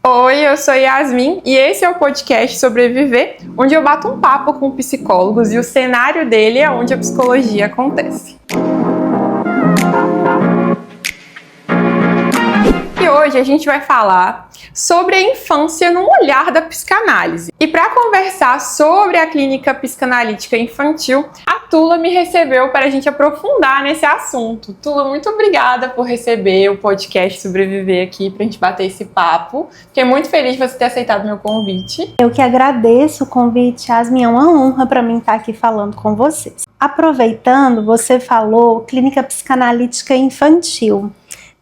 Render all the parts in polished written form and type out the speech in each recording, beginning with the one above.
Oi, eu sou Yasmin e esse é o podcast Sobreviver, onde eu bato um papo com psicólogos e o cenário dele é onde a psicologia acontece. E hoje a gente vai falar sobre a infância no olhar da psicanálise. E para conversar sobre a clínica psicanalítica infantil, a Tula me recebeu para a gente aprofundar nesse assunto. Tula, muito obrigada por receber o podcast Sobreviver aqui para a gente bater esse papo. Fiquei muito feliz de você ter aceitado meu convite. Eu que agradeço o convite, Yasmin, é uma honra para mim estar aqui falando com vocês. Aproveitando, você falou clínica psicanalítica infantil.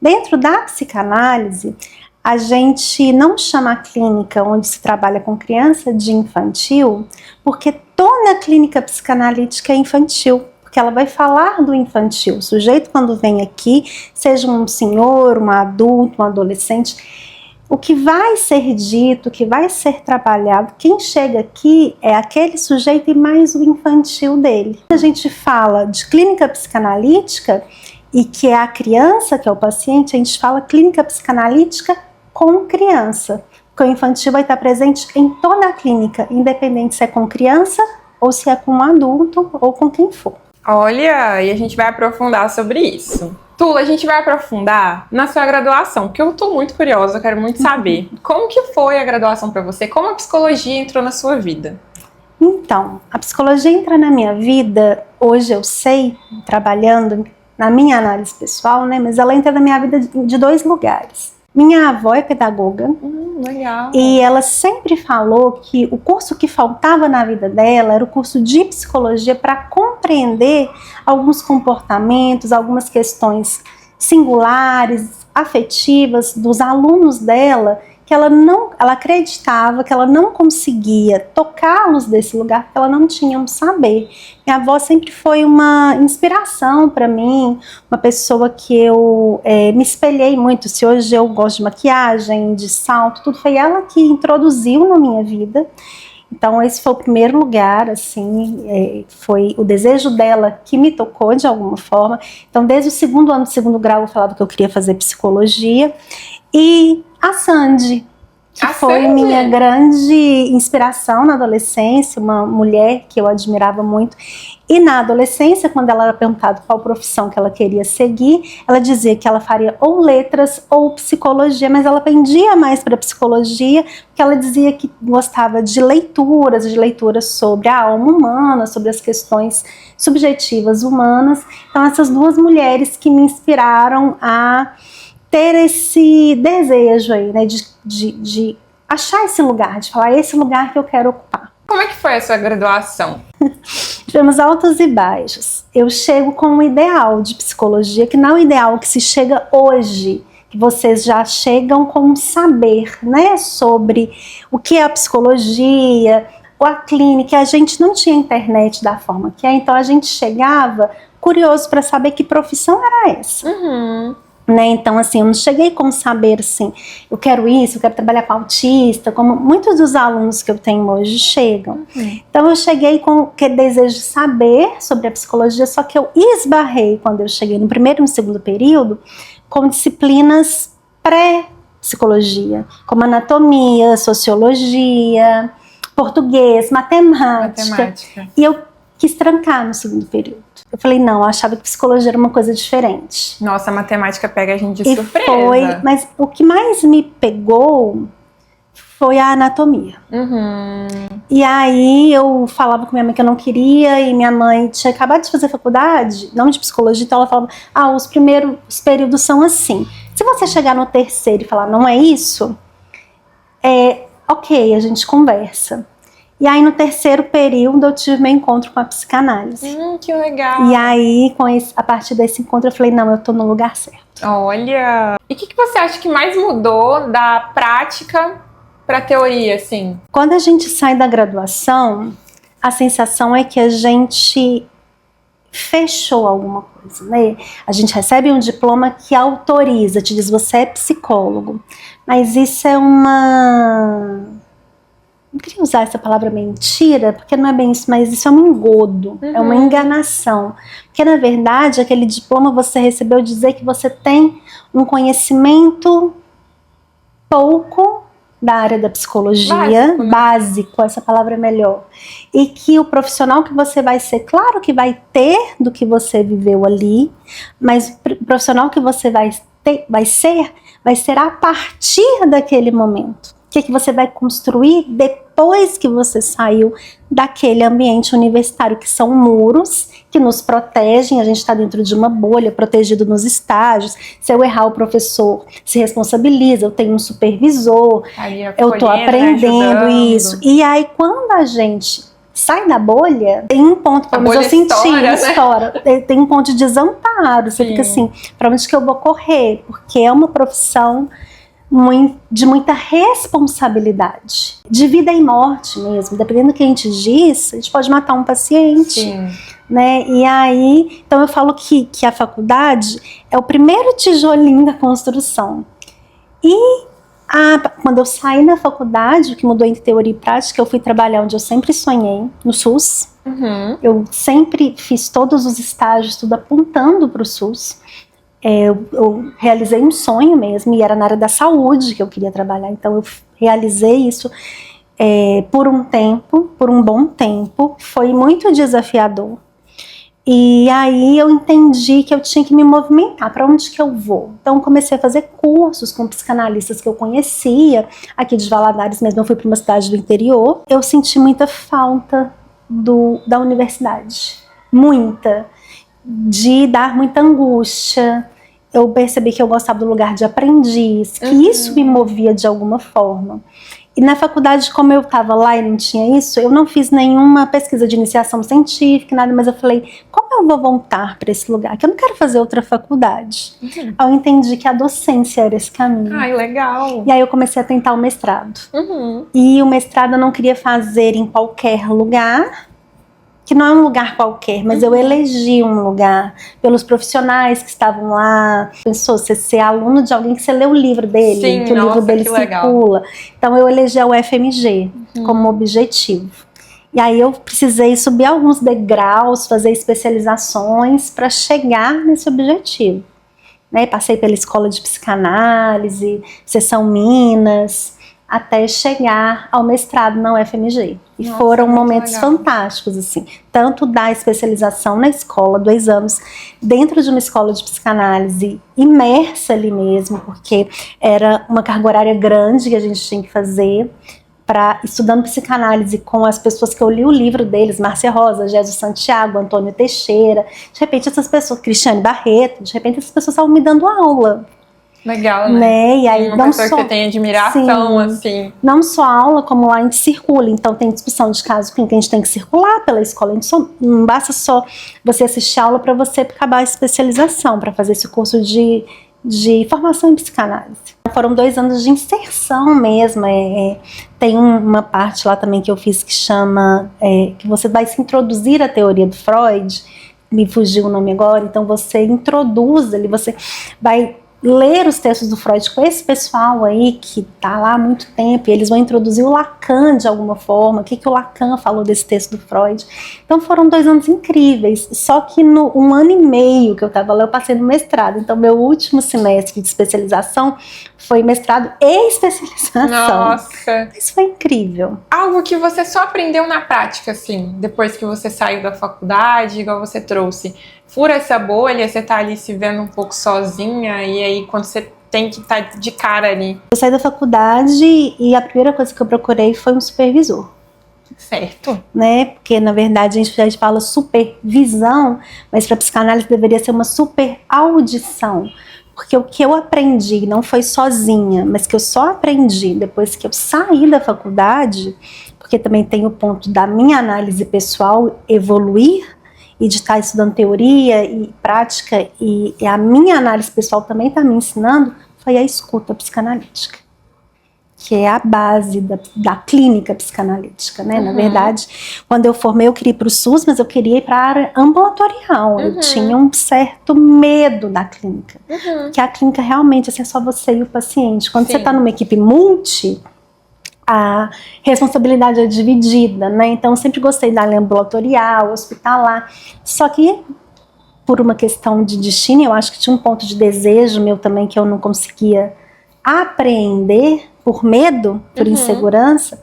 Dentro da psicanálise, a gente não chama a clínica onde se trabalha com criança de infantil, porque toda clínica psicanalítica é infantil, porque ela vai falar do infantil. O sujeito, quando vem aqui, seja um senhor, um adulto, um adolescente, o que vai ser dito, o que vai ser trabalhado, quem chega aqui é aquele sujeito e mais o infantil dele. Quando a gente fala de clínica psicanalítica, e que é a criança, que é o paciente, a gente fala clínica psicanalítica com criança, porque o infantil vai estar presente em toda a clínica, independente se é com criança, ou se é com um adulto, ou com quem for. Olha, e a gente vai aprofundar sobre isso. Tula, a gente vai aprofundar na sua graduação, porque eu tô muito curiosa, eu quero muito saber como que foi a graduação para você, como a psicologia entrou na sua vida? Então, a psicologia entra na minha vida, hoje eu sei, trabalhando na minha análise pessoal, né, mas ela entra na minha vida de dois lugares. Minha avó é pedagoga, legal. E ela sempre falou que o curso que faltava na vida dela era o curso de psicologia para compreender alguns comportamentos, algumas questões singulares, afetivas dos alunos dela, que ela acreditava que ela não conseguia tocá-los desse lugar, porque ela não tinha um saber. Minha avó sempre foi uma inspiração para mim, uma pessoa que eu me espelhei muito. Se hoje eu gosto de maquiagem, de salto, tudo foi ela que introduziu na minha vida. Então esse foi o primeiro lugar, assim, foi o desejo dela que me tocou de alguma forma. Então desde o segundo ano do segundo grau eu falava que eu queria fazer psicologia. E a Sandy, que foi minha grande inspiração na adolescência, uma mulher que eu admirava muito. E na adolescência, quando ela era perguntada qual profissão que ela queria seguir, ela dizia que ela faria ou letras ou psicologia, mas ela pendia mais para psicologia, porque ela dizia que gostava de leituras sobre a alma humana, sobre as questões subjetivas humanas. Então essas duas mulheres que me inspiraram a ter esse desejo aí, né, de achar esse lugar, de falar, esse lugar que eu quero ocupar. Como é que foi a sua graduação? Tivemos altos e baixos. Eu chego com um ideal de psicologia, que não é o ideal que se chega hoje, que vocês já chegam com um saber, né, sobre o que é a psicologia, ou a clínica. A gente não tinha internet da forma que é, então a gente chegava curioso para saber que profissão era essa. Né? Então, assim, eu não cheguei com saber, assim, eu quero isso, eu quero trabalhar com autista, como muitos dos alunos que eu tenho hoje chegam. Então, eu cheguei com o desejo de saber sobre a psicologia, só que eu esbarrei, quando eu cheguei no primeiro e no segundo período, com disciplinas pré-psicologia, como anatomia, sociologia, português, matemática. E eu quis trancar no segundo período. Eu falei, não, eu achava que psicologia era uma coisa diferente. Nossa, a matemática pega a gente de surpresa. Foi, mas o que mais me pegou foi a anatomia. E aí eu falava com minha mãe que eu não queria, e minha mãe tinha acabado de fazer faculdade, não de psicologia, então ela falava, os primeiros períodos são assim. Se você chegar no terceiro e falar, não é isso, ok, a gente conversa. E aí no terceiro período eu tive meu encontro com a psicanálise. Que legal. E aí, a partir desse encontro, eu falei, não, eu tô no lugar certo. Olha! E o que você acha que mais mudou da prática pra teoria, assim? Quando a gente sai da graduação, a sensação é que a gente fechou alguma coisa, né? A gente recebe um diploma que autoriza, te diz, você é psicólogo. Mas isso é não queria usar essa palavra mentira, porque não é bem isso, mas isso é um engodo, é uma enganação. Porque, na verdade, aquele diploma você recebeu dizer que você tem um conhecimento pouco da área da psicologia, Básico, né? básico, essa palavra é melhor, e que o profissional que você vai ser, claro que vai ter do que você viveu ali, mas o profissional que você vai ser a partir daquele momento. O que você vai construir depois que você saiu daquele ambiente universitário, que são muros que nos protegem, a gente está dentro de uma bolha, protegido nos estágios. Se eu errar, o professor se responsabiliza, eu tenho um supervisor, eu estou aprendendo isso. E aí, quando a gente sai da bolha, tem um ponto, pelo menos eu senti, estoura, tem um ponto de desamparo. Você fica assim, para onde que eu vou correr? Porque é uma profissão de muita responsabilidade, de vida e morte mesmo, dependendo do que a gente diz, a gente pode matar um paciente. Sim. Né? E aí, então eu falo que a faculdade é o primeiro tijolinho da construção. E quando eu saí da faculdade, o que mudou entre teoria e prática, eu fui trabalhar onde eu sempre sonhei, no SUS. Eu sempre fiz todos os estágios, tudo apontando para o SUS. Eu realizei um sonho mesmo, e era na área da saúde que eu queria trabalhar, então eu realizei isso por um bom tempo, foi muito desafiador. E aí eu entendi que eu tinha que me movimentar, para onde que eu vou? Então comecei a fazer cursos com psicanalistas que eu conhecia, aqui de Valadares mesmo, eu fui para uma cidade do interior. Eu senti muita falta da universidade, muita, de dar muita angústia. Eu percebi que eu gostava do lugar de aprendiz, que isso me movia de alguma forma. E na faculdade, como eu estava lá e não tinha isso, eu não fiz nenhuma pesquisa de iniciação científica, nada, mas eu falei, como eu vou voltar para esse lugar? Que eu não quero fazer outra faculdade. Eu entendi que a docência era esse caminho. Ai, legal! E aí eu comecei a tentar o mestrado. E o mestrado eu não queria fazer em qualquer lugar, que não é um lugar qualquer, mas eu elegi um lugar pelos profissionais que estavam lá. Pensou, você ser aluno de alguém que você lê o livro dele, sim, que o livro dele circula. Então eu elegi a UFMG como objetivo. E aí eu precisei subir alguns degraus, fazer especializações para chegar nesse objetivo. Né? Passei pela escola de psicanálise, Seção Minas, até chegar ao mestrado na UFMG. E foram momentos fantásticos, assim. Tanto da especialização na escola, 2 anos, dentro de uma escola de psicanálise, imersa ali mesmo, porque era uma carga horária grande que a gente tinha que fazer, estudando psicanálise com as pessoas que eu li o livro deles, Márcia Rosa, Jesus Santiago, Antônio Teixeira. De repente essas pessoas, Cristiane Barreto, de repente essas pessoas estavam me dando aula. Legal, né? E aí, uma pessoa que você tem admiração, assim. Não só aula, como lá a gente circula. Então tem discussão de caso clínico, a gente tem que circular pela escola. Não basta só você assistir aula para você acabar a especialização, para fazer esse curso de formação em psicanálise. Foram 2 anos de inserção mesmo. Tem uma parte lá também que eu fiz que chama, que você vai se introduzir à teoria do Freud, me fugiu o nome agora, então você introduz ali, você vai ler os textos do Freud com esse pessoal aí que tá lá há muito tempo, e eles vão introduzir o Lacan de alguma forma, o que o Lacan falou desse texto do Freud. Então foram 2 anos incríveis, só que no 1 ano e meio que eu tava lá, eu passei no mestrado, então meu último semestre de especialização foi mestrado e especialização. Nossa! Isso foi incrível. Algo que você só aprendeu na prática, assim, depois que você saiu da faculdade, igual você trouxe. Fura essa bolha, você tá ali se vendo um pouco sozinha, e aí quando você tem que estar de cara ali. Eu saí da faculdade e a primeira coisa que eu procurei foi um supervisor. Certo. Né? Porque na verdade a gente fala supervisão, mas para psicanálise deveria ser uma super audição. Porque o que eu aprendi não foi sozinha, mas que eu só aprendi depois que eu saí da faculdade, porque também tem o ponto da minha análise pessoal evoluir, e de estar estudando teoria e prática, e a minha análise pessoal também está me ensinando, foi a escuta psicanalítica, que é a base da clínica psicanalítica, né? Na verdade, quando eu formei, eu queria ir para o SUS, mas eu queria ir para a área ambulatorial. Eu tinha um certo medo da clínica, que a clínica realmente assim, é só você e o paciente. Quando você está numa equipe multi, a responsabilidade é dividida, né? Então eu sempre gostei da área ambulatorial, hospitalar, só que por uma questão de destino, eu acho que tinha um ponto de desejo meu também que eu não conseguia apreender, por medo, por insegurança,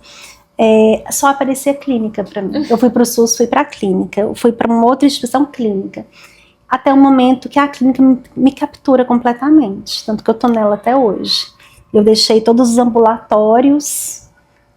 só aparecia clínica para mim. Eu fui para o SUS, fui para a clínica, eu fui para uma outra instituição clínica, até o momento que a clínica me captura completamente, tanto que eu estou nela até hoje. Eu deixei todos os ambulatórios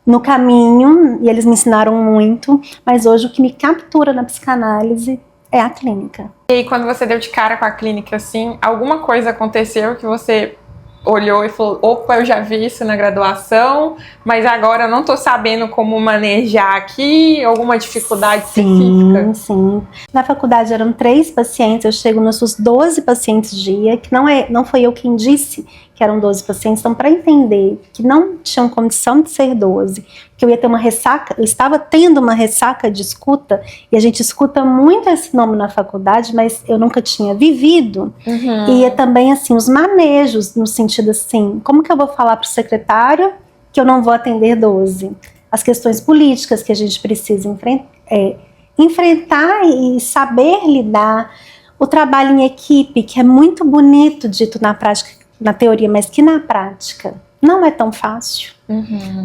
no caminho, e eles me ensinaram muito, mas hoje o que me captura na psicanálise é a clínica. E aí, quando você deu de cara com a clínica, assim, alguma coisa aconteceu que você olhou e falou, opa, eu já vi isso na graduação, mas agora eu não tô sabendo como manejar aqui, alguma dificuldade específica? Sim. Na faculdade eram 3 pacientes, eu chego nos 12 pacientes dia, que não foi eu quem disse que eram 12 pacientes, então para entender que não tinham condição de ser 12, que eu ia ter uma ressaca, eu estava tendo uma ressaca de escuta, e a gente escuta muito esse nome na faculdade, mas eu nunca tinha vivido, e também assim, os manejos, no sentido assim, como que eu vou falar para o secretário que eu não vou atender 12? As questões políticas que a gente precisa enfrentar e saber lidar, o trabalho em equipe, que é muito bonito dito na prática, na teoria, mas que na prática não é tão fácil,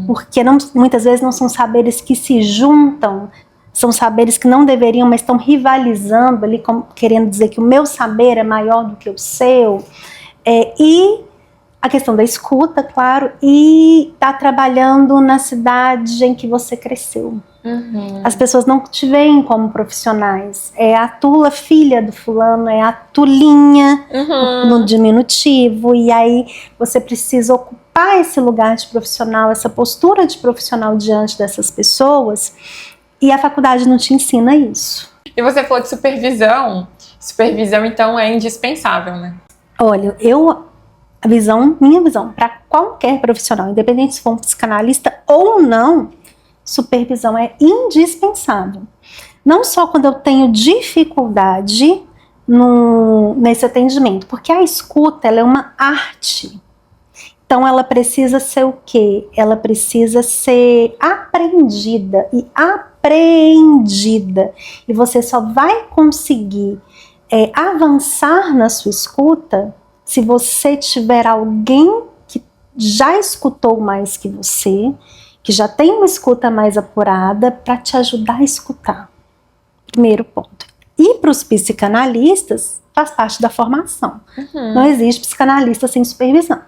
porque muitas vezes não são saberes que se juntam, são saberes que não deveriam, mas estão rivalizando ali, querendo dizer que o meu saber é maior do que o seu, e a questão da escuta, claro, e estar trabalhando na cidade em que você cresceu. As pessoas não te veem como profissionais. É a Tula, filha do fulano, é a Tulinha, no diminutivo, e aí você precisa ocupar esse lugar de profissional, essa postura de profissional diante dessas pessoas, e a faculdade não te ensina isso. E você falou de supervisão então é indispensável, né? Olha, minha visão, para qualquer profissional, independente se for um psicanalista ou não, supervisão é indispensável. Não só quando eu tenho dificuldade nesse atendimento, porque a escuta, ela é uma arte. Então ela precisa ser o quê? Ela precisa ser aprendida e apreendida. E você só vai conseguir avançar na sua escuta se você tiver alguém que já escutou mais que você, que já tem uma escuta mais apurada para te ajudar a escutar. Primeiro ponto. E para os psicanalistas, faz parte da formação. Não existe psicanalista sem supervisão.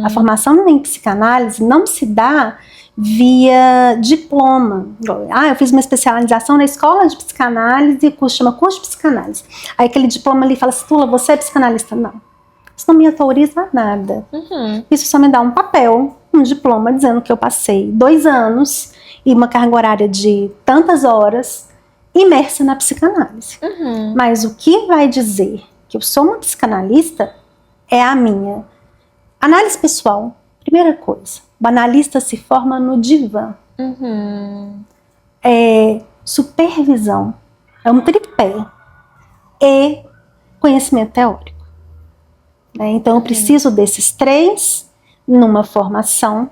A formação em psicanálise não se dá via diploma. Eu fiz uma especialização na escola de psicanálise, chama curso de psicanálise. Aí aquele diploma ali fala assim, Tula, você é psicanalista? Não. Isso não me autoriza a nada. Isso só me dá um papel, um diploma dizendo que eu passei 2 anos e uma carga horária de tantas horas imersa na psicanálise. Mas o que vai dizer que eu sou uma psicanalista é a minha análise pessoal. Primeira coisa, o analista se forma no divã. Supervisão, é um tripé e conhecimento teórico. Então eu preciso desses 3 numa formação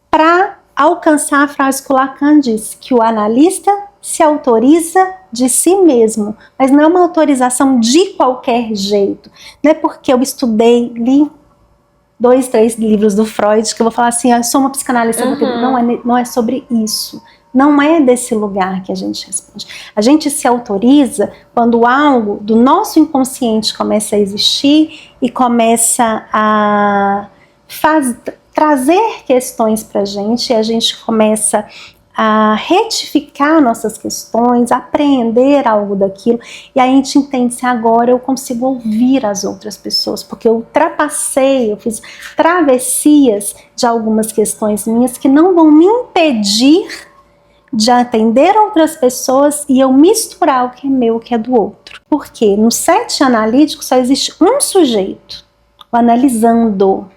para alcançar a frase que o Lacan disse, que o analista se autoriza de si mesmo, mas não é uma autorização de qualquer jeito. Não é porque eu li 2, 3 livros do Freud que eu vou falar assim, eu sou uma psicanalista. Não é sobre isso. Não é desse lugar que a gente responde. A gente se autoriza quando algo do nosso inconsciente começa a existir e começa a trazer questões para a gente, e a gente começa a retificar nossas questões, apreender algo daquilo, e aí a gente entende se agora eu consigo ouvir as outras pessoas, porque eu eu fiz travessias de algumas questões minhas que não vão me impedir de atender outras pessoas e eu misturar o que é meu, o que é do outro. Porque no set analítico só existe um sujeito, o analisando.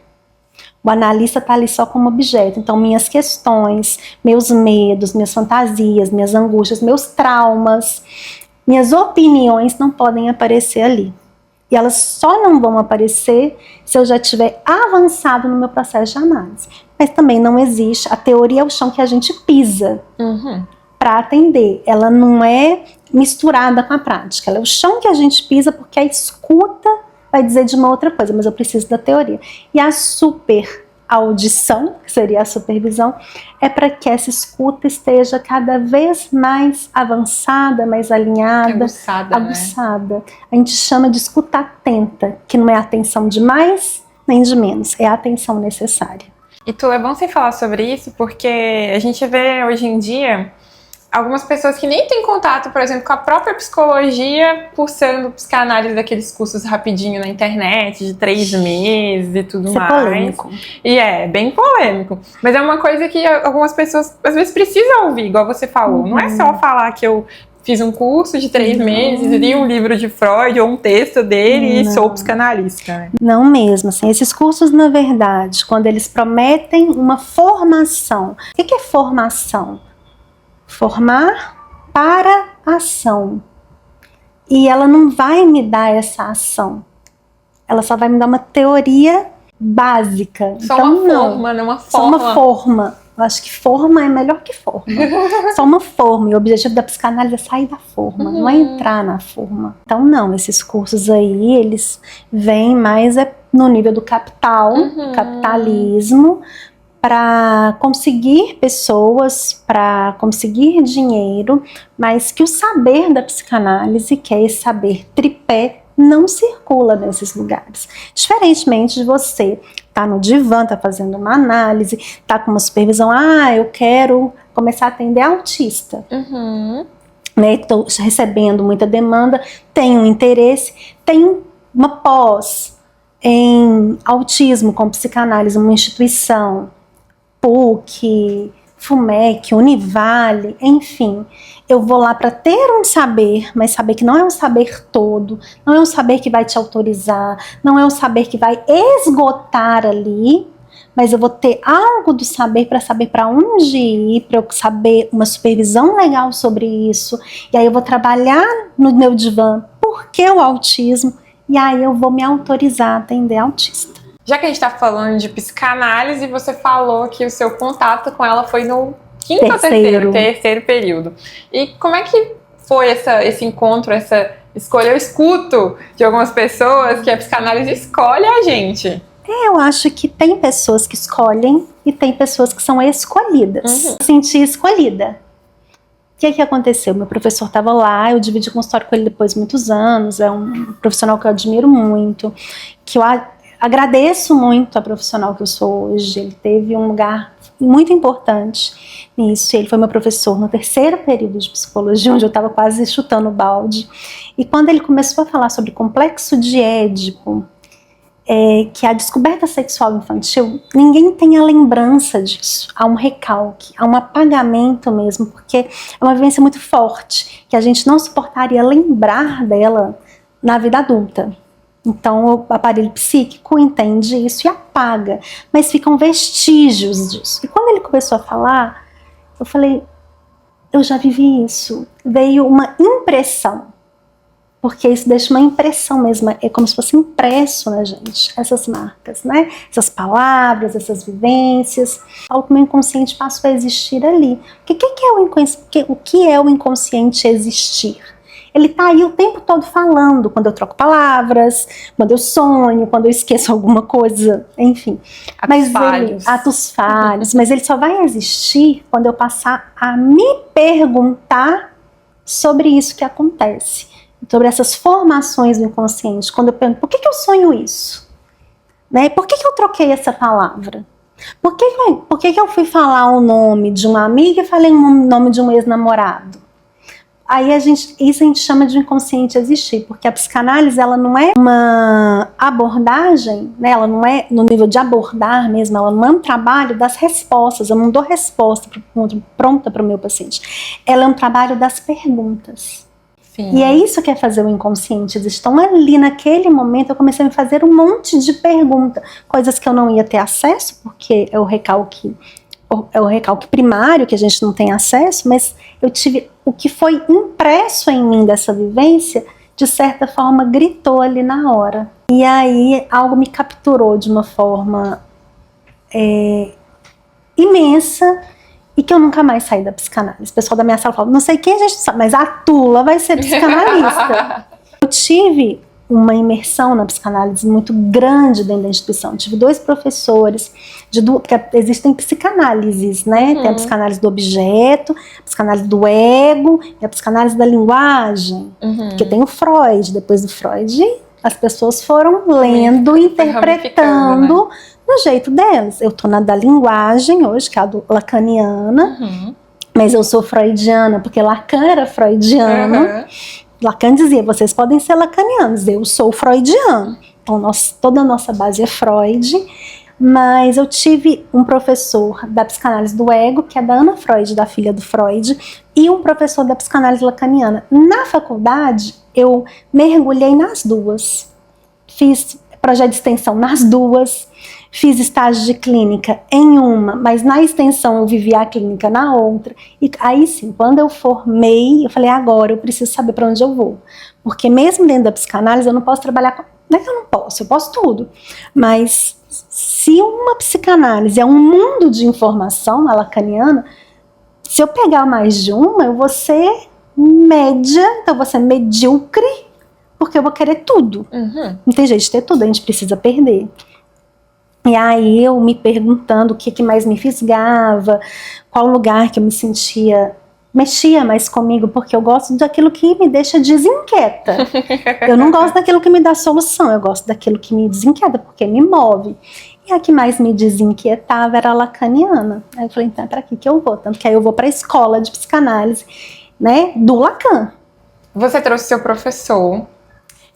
O analista está ali só como objeto. Então, minhas questões, meus medos, minhas fantasias, minhas angústias, meus traumas, minhas opiniões não podem aparecer ali. E elas só não vão aparecer se eu já tiver avançado no meu processo de análise. Mas também não existe, a teoria é o chão que a gente pisa para atender. Ela não é misturada com a prática, ela é o chão que a gente pisa porque a escuta vai dizer de uma outra coisa, mas eu preciso da teoria. E a audição, que seria a supervisão, é para que essa escuta esteja cada vez mais avançada, mais alinhada, aguçada. Né? A gente chama de escuta atenta, que não é atenção de mais nem de menos, é a atenção necessária. E Tu, é bom você falar sobre isso, porque a gente vê hoje em dia algumas pessoas que nem têm contato, por exemplo, com a própria psicologia, cursando psicanálise daqueles cursos rapidinho na internet, de 3 meses e tudo mais. É polêmico. E é bem polêmico. Mas é uma coisa que algumas pessoas, às vezes, precisam ouvir, igual você falou. Não é só falar que eu fiz um curso de 3 meses, li um livro de Freud ou um texto dele e sou psicanalista. Né? Não mesmo, assim, esses cursos, na verdade, quando eles prometem uma formação. O que é formação? Formar para ação. E ela não vai me dar essa ação. Ela só vai me dar uma teoria básica. Só então, uma forma, não uma forma. Só uma forma. Eu acho que forma é melhor que forma. Só uma forma. E o objetivo da psicanálise é sair da forma, não é entrar na forma. Então, não, esses cursos aí, eles vêm mais no nível do capital, capitalismo, para conseguir pessoas, para conseguir dinheiro, mas que o saber da psicanálise, que é esse saber tripé, não circula nesses lugares. Diferentemente de você tá no divã, tá fazendo uma análise, tá com uma supervisão, eu quero começar a atender autista. Né, estou recebendo muita demanda, tenho interesse, tenho uma pós em autismo com psicanálise, uma instituição, PUC, FUMEC, Univale, enfim, eu vou lá para ter um saber, mas saber que não é um saber todo, não é um saber que vai te autorizar, não é um saber que vai esgotar ali, mas eu vou ter algo do saber para onde ir, para eu saber uma supervisão legal sobre isso, e aí eu vou trabalhar no meu divã, por que o autismo, e aí eu vou me autorizar a atender autista. Já que a gente está falando de psicanálise, você falou que o seu contato com ela foi no terceiro período. E como é que foi esse encontro, essa escolha? Eu escuto de algumas pessoas que a psicanálise escolhe a gente. Eu acho que tem pessoas que escolhem e tem pessoas que são escolhidas. Senti escolhida. O que aconteceu? Meu professor estava lá, eu dividi consultório com ele depois de muitos anos, é um profissional que eu admiro muito, que eu agradeço muito a profissional que eu sou hoje. Ele teve um lugar muito importante nisso. Ele foi meu professor no terceiro período de psicologia, onde eu estava quase chutando o balde. E quando ele começou a falar sobre complexo de Édipo, que é a descoberta sexual infantil, ninguém tem a lembrança disso. Há um recalque, há um apagamento mesmo, porque é uma vivência muito forte, que a gente não suportaria lembrar dela na vida adulta. Então o aparelho psíquico entende isso e apaga, mas ficam vestígios disso. E quando ele começou a falar, eu falei, eu já vivi isso. Veio uma impressão, porque isso deixa uma impressão mesmo, é como se fosse impresso na gente, essas marcas, né? Essas palavras, essas vivências. O meu inconsciente passou a existir ali. O que é o inconsciente existir? Ele está aí o tempo todo falando, quando eu troco palavras, quando eu sonho, quando eu esqueço alguma coisa, enfim. Atos falhos. Mas ele só vai existir quando eu passar a me perguntar sobre isso que acontece, sobre essas formações do inconsciente. Quando eu pergunto, por que eu sonho isso? Né? Por que eu troquei essa palavra? Por que eu fui falar o nome de uma amiga e falei o nome de um ex-namorado? Aí isso a gente chama de inconsciente existir, porque a psicanálise ela não é uma abordagem, né? Ela não é no nível de abordar mesmo, ela não é um trabalho das respostas, eu não dou resposta pronta para o meu paciente. Ela é um trabalho das perguntas. Sim. E é isso que é fazer o inconsciente existir. Então ali naquele momento eu comecei a me fazer um monte de perguntas, coisas que eu não ia ter acesso, porque é o recalque primário que a gente não tem acesso, mas eu tive o que foi impresso em mim dessa vivência, de certa forma gritou ali na hora. E aí algo me capturou de uma forma imensa e que eu nunca mais saí da psicanálise. O pessoal da minha sala fala, não sei quem a gente sabe, mas a Tula vai ser psicanalista. Eu tive uma imersão na psicanálise muito grande dentro da instituição. Eu tive 2 professores, porque existem psicanálises, né? Tem a psicanálise do objeto, a psicanálise do ego e a psicanálise da linguagem. Porque tem o Freud, depois do Freud, as pessoas foram lendo, interpretando, né, do jeito delas. Eu tô na da linguagem hoje, que é a do lacaniana, mas eu sou freudiana, porque Lacan era freudiano. Lacan dizia, vocês podem ser lacanianos, eu sou freudiano. Então, toda a nossa base é Freud, mas eu tive um professor da psicanálise do ego, que é da Ana Freud, da filha do Freud, e um professor da psicanálise lacaniana. Na faculdade, eu mergulhei nas 2. Fiz projeto de extensão nas 2, fiz estágio de clínica em uma, mas na extensão eu vivi a clínica na outra. E aí sim, quando eu formei, eu falei, agora eu preciso saber para onde eu vou. Porque mesmo dentro da psicanálise eu não posso trabalhar com... Não é que eu posso tudo. Mas se uma psicanálise é um mundo de informação, a lacaniana, se eu pegar mais de uma, eu vou ser média, então eu vou ser medíocre, porque eu vou querer tudo. Não tem jeito de ter tudo, a gente precisa perder. E aí eu me perguntando o que mais me fisgava, qual lugar que eu me sentia, mexia mais comigo, porque eu gosto daquilo que me deixa desinquieta. Eu não gosto daquilo que me dá solução, eu gosto daquilo que me desinquieta, porque me move. E a que mais me desinquietava era a lacaniana. Aí eu falei, então é para aqui que eu vou, tanto que aí eu vou para a escola de psicanálise, né, do Lacan. Você trouxe seu professor.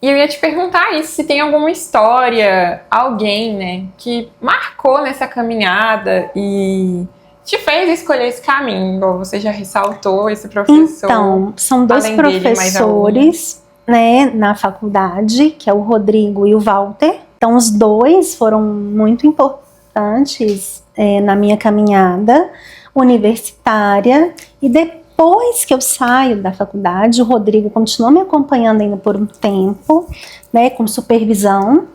E eu ia te perguntar isso, se tem alguma história, alguém, né, que marcou nessa caminhada e te fez escolher esse caminho, igual você já ressaltou esse professor. Então, são 2 professores, né, na faculdade, que é o Rodrigo e o Walter. Então, os 2 foram muito importantes na minha caminhada universitária. E depois que eu saio da faculdade, o Rodrigo continuou me acompanhando ainda por um tempo, né, com supervisão,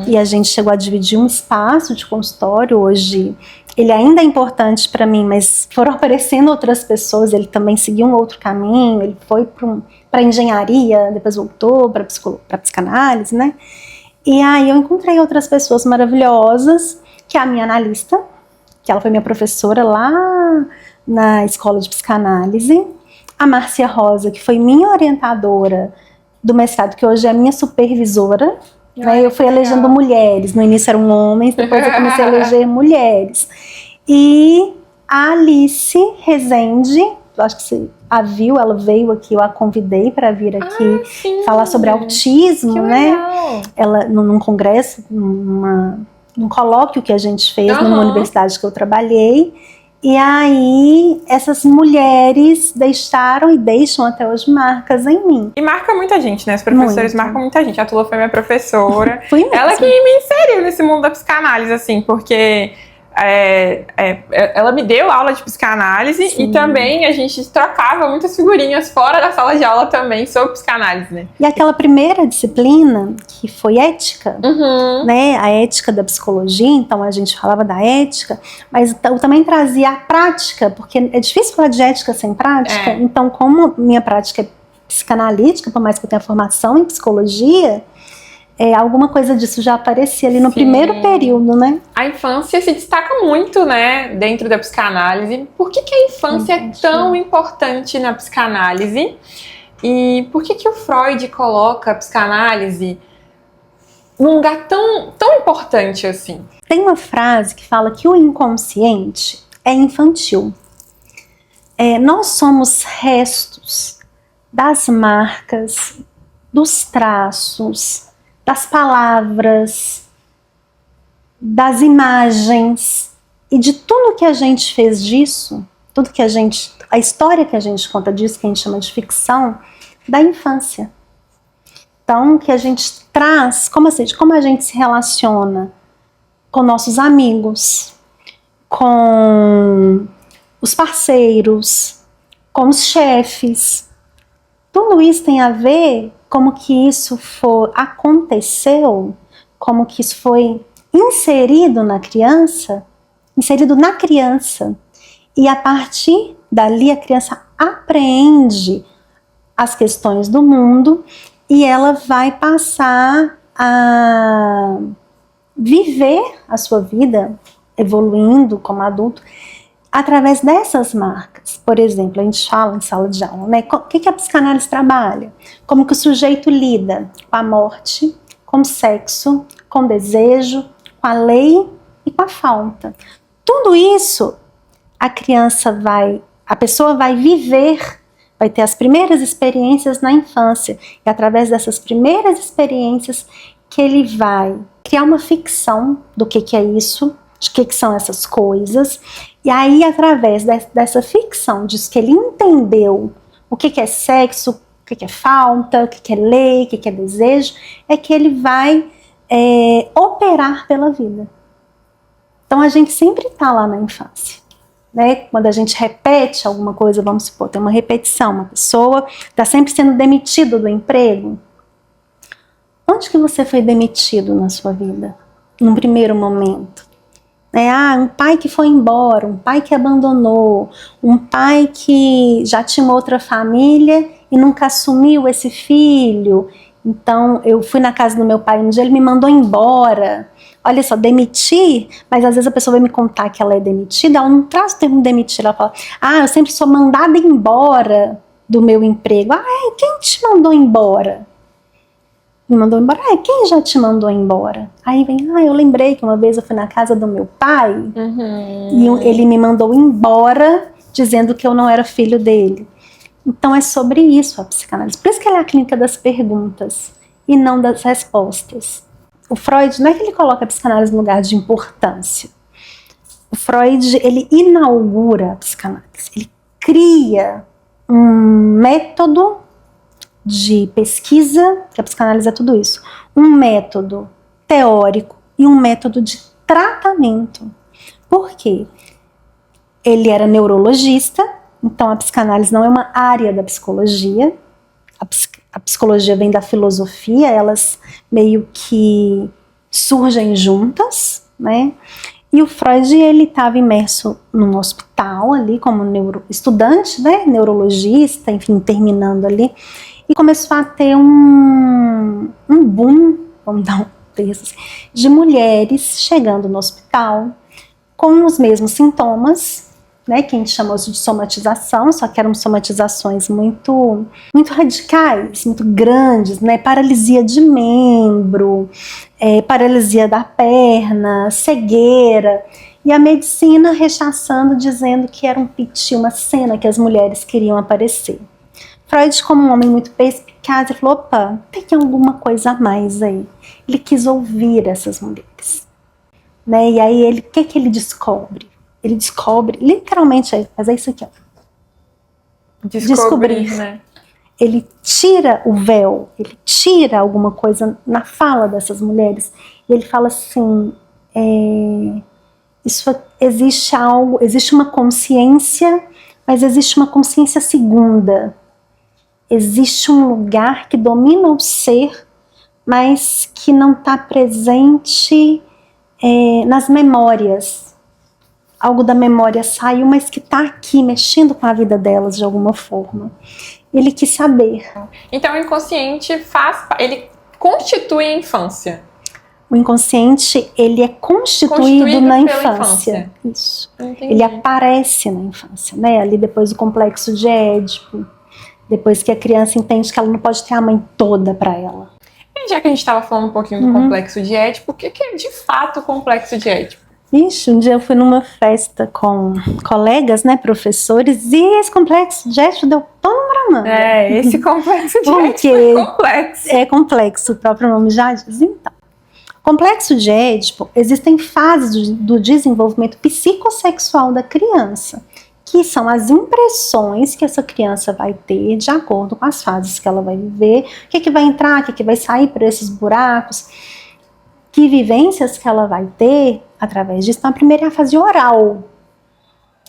e a gente chegou a dividir um espaço de consultório. Hoje ele ainda é importante para mim, mas foram aparecendo outras pessoas, ele também seguiu um outro caminho, ele foi para engenharia, depois voltou para psicanálise, né, e aí eu encontrei outras pessoas maravilhosas, que é a minha analista, que ela foi minha professora lá na escola de psicanálise, a Márcia Rosa, que foi minha orientadora do mestrado, que hoje é minha supervisora, né? Eu fui elegendo mulheres, no início eram homens, depois eu comecei a eleger mulheres. E a Alice Rezende, eu acho que você a viu, ela veio aqui, eu a convidei para vir aqui falar sobre autismo, né? Ela, num congresso, num colóquio que a gente fez numa universidade que eu trabalhei. E aí, essas mulheres deixaram e deixam até hoje marcas em mim. E marca muita gente, né? Os professores marcam muita gente. A Tula foi minha professora. Foi mesmo. Ela que me inseriu nesse mundo da psicanálise, assim, porque ela me deu aula de psicanálise. Sim. E também a gente trocava muitas figurinhas fora da sala de aula também sobre psicanálise, né? E aquela primeira disciplina, que foi ética, né? A ética da psicologia, então a gente falava da ética, mas eu também trazia a prática, porque é difícil falar de ética sem prática. Então, como minha prática é psicanalítica, por mais que eu tenha formação em psicologia, alguma coisa disso já aparecia ali no primeiro período, né? A infância se destaca muito, né, dentro da psicanálise. Por que a infância é tão importante na psicanálise? E por que o Freud coloca a psicanálise num lugar tão importante assim? Tem uma frase que fala que o inconsciente é infantil. Nós somos restos das marcas, dos traços, das palavras, das imagens e de tudo que a gente fez disso, a história que a gente conta disso, que a gente chama de ficção, da infância. Então, que a gente traz, como a gente se relaciona com nossos amigos, com os parceiros, com os chefes. Tudo isso tem a ver como que isso aconteceu, como que isso foi inserido na criança, e a partir dali a criança apreende as questões do mundo e ela vai passar a viver a sua vida, evoluindo como adulto, através dessas marcas. Por exemplo, a gente fala em sala de aula, né? O que a psicanálise trabalha? Como que o sujeito lida com a morte, com o sexo, com o desejo, com a lei e com a falta. Tudo isso a pessoa vai viver, vai ter as primeiras experiências na infância, e através dessas primeiras experiências que ele vai criar uma ficção do que é isso, de que são essas coisas, e aí através dessa ficção, diz que ele entendeu o que é sexo, o que é falta, o que é lei, o que é desejo, é que ele vai operar pela vida. Então a gente sempre está lá na infância, né? Quando a gente repete alguma coisa, vamos supor, tem uma repetição, uma pessoa está sempre sendo demitido do emprego. Onde que você foi demitido na sua vida? Num primeiro momento. Um pai que foi embora, um pai que abandonou, um pai que já tinha outra família e nunca assumiu esse filho. Então, eu fui na casa do meu pai um dia, ele me mandou embora. Olha só, demitir, mas às vezes a pessoa vai me contar que ela é demitida, ela não traz o termo demitir, ela fala, eu sempre sou mandada embora do meu emprego. Quem te mandou embora? Me mandou embora? Quem já te mandou embora? Aí vem, eu lembrei que uma vez eu fui na casa do meu pai, e ele me mandou embora dizendo que eu não era filho dele. Então é sobre isso a psicanálise. Por isso que ela é a clínica das perguntas e não das respostas. O Freud, não é que ele coloca a psicanálise no lugar de importância. O Freud, ele inaugura a psicanálise. Ele cria um método de pesquisa, que a psicanálise é tudo isso. Um método teórico e um método de tratamento. Por quê? Ele era neurologista, então a psicanálise não é uma área da psicologia. A psicologia vem da filosofia, elas meio que surgem juntas, né? E o Freud, ele estava imerso num hospital ali como estudante, né? Neurologista, enfim, terminando ali, e começou a ter um boom, vamos dar um texto assim, de mulheres chegando no hospital com os mesmos sintomas, né, que a gente chamou de somatização, só que eram somatizações muito, muito radicais, muito grandes, né, paralisia de membro, paralisia da perna, cegueira, e a medicina rechaçando, dizendo que era um piti, uma cena que as mulheres queriam aparecer. Freud, como um homem muito perspicaz, ele falou, opa, tem alguma coisa a mais aí. Ele quis ouvir essas mulheres, né, e aí o que ele descobre? Ele descobre, literalmente, mas é isso aqui, ó. Descobrir, né? Ele tira o véu, ele tira alguma coisa na fala dessas mulheres, e ele fala assim, existe algo, existe uma consciência, mas existe uma consciência segunda. Existe um lugar que domina o ser, mas que não está presente nas memórias. Algo da memória saiu, mas que está aqui, mexendo com a vida delas de alguma forma. Ele quis saber. Então o inconsciente ele constitui a infância. O inconsciente, ele é constituído na infância. Isso. Entendi. Ele aparece na infância, né? Ali depois do complexo de Édipo. Depois que a criança entende que ela não pode ter a mãe toda para ela. E já que a gente estava falando um pouquinho do complexo de Édipo, o que é de fato o complexo de Édipo? Ixi, um dia eu fui numa festa com colegas, né, professores, e esse complexo de Édipo deu pano pra manga. Esse complexo de Édipo é complexo. É complexo, o próprio nome já diz. Então, complexo de Édipo, existem fases do desenvolvimento psicossexual da criança, que são as impressões que essa criança vai ter de acordo com as fases que ela vai viver, o que vai entrar, o que vai sair por esses buracos, que vivências que ela vai ter através disso. Então, a primeira é a fase oral.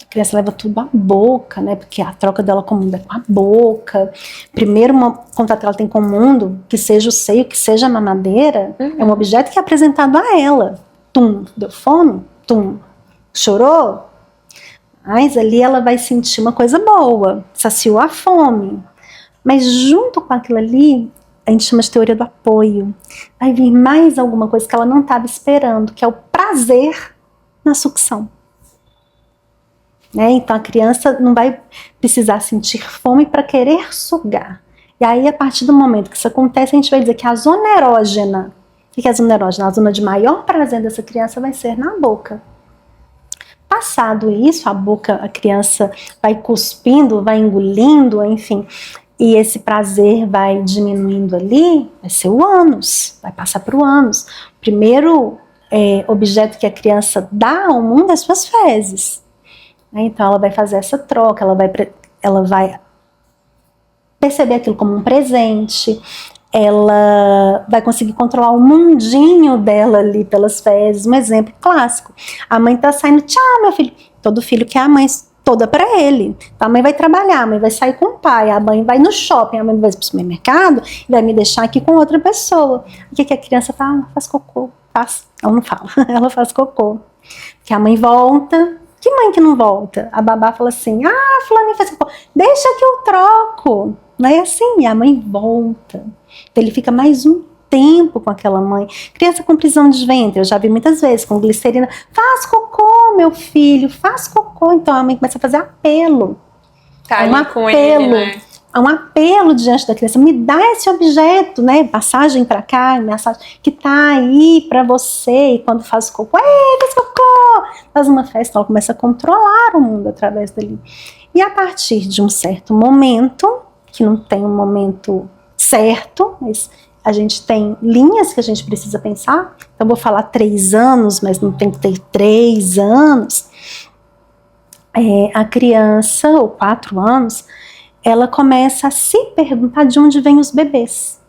A criança leva tudo à boca, né? Porque a troca dela com o mundo é com a boca. Primeiro contato que ela tem com o mundo, que seja o seio, que seja a mamadeira, é um objeto que é apresentado a ela. Tum, deu fome? Tum. Chorou? Mas ali ela vai sentir uma coisa boa, saciou a fome. Mas junto com aquilo ali, a gente chama de teoria do apoio. Vai vir mais alguma coisa que ela não estava esperando, que é o prazer na sucção. Né? Então a criança não vai precisar sentir fome para querer sugar. E aí, a partir do momento que isso acontece, a gente vai dizer que a zona erógena, o que é a zona erógena? A zona de maior prazer dessa criança vai ser na boca. Passado isso, a criança vai cuspindo, vai engolindo, enfim, e esse prazer vai diminuindo ali, vai ser o ânus, vai passar para o ânus. O primeiro objeto que a criança dá ao mundo é as suas fezes. Então ela vai fazer essa troca, ela vai perceber aquilo como um presente, ela vai conseguir controlar o mundinho dela ali pelas fezes. Um exemplo clássico, a mãe tá saindo, tchau meu filho, todo filho quer a mãe toda para ele, então, a mãe vai trabalhar, a mãe vai sair com o pai, a mãe vai no shopping, a mãe vai pro supermercado e vai me deixar aqui com outra pessoa. O que a criança fala? Faz cocô, ela não fala, ela faz cocô, que a mãe volta. Que mãe que não volta? A babá fala assim, fulaninho faz cocô, deixa que eu troco. Não é assim, a mãe volta. Então ele fica mais um tempo com aquela mãe. Criança com prisão de ventre, eu já vi muitas vezes, com glicerina, faz cocô, meu filho, faz cocô. Então a mãe começa a fazer apelo. Tá ali com ele, né? É um apelo diante da criança, me dá esse objeto, né? Passagem para cá, mensagem que tá aí para você. E quando faz cocô, faz cocô, faz uma festa, ela começa a controlar o mundo através dali. E a partir de um certo momento, que não tem um momento certo, mas a gente tem linhas que a gente precisa pensar. Então, vou falar 3 anos, mas não tem que ter 3 anos. A criança, ou 4 anos, ela começa a se perguntar de onde vêm os bebês.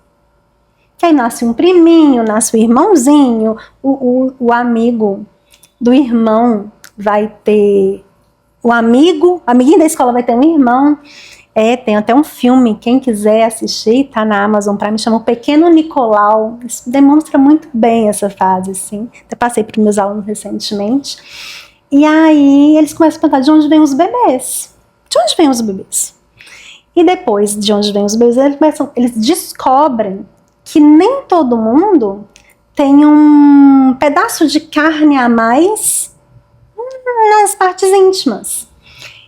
Que aí nasce um priminho, nasce um irmãozinho, o amigo do irmão vai ter o amiguinho da escola vai ter um irmão. Tem até um filme, quem quiser assistir, tá na Amazon Prime, chama O Pequeno Nicolau. Isso demonstra muito bem essa fase, assim. Até passei para os meus alunos recentemente. E aí eles começam a perguntar de onde vêm os bebês. De onde vêm os bebês? E depois de onde vêm os bebês, eles descobrem que nem todo mundo tem um pedaço de carne a mais nas partes íntimas.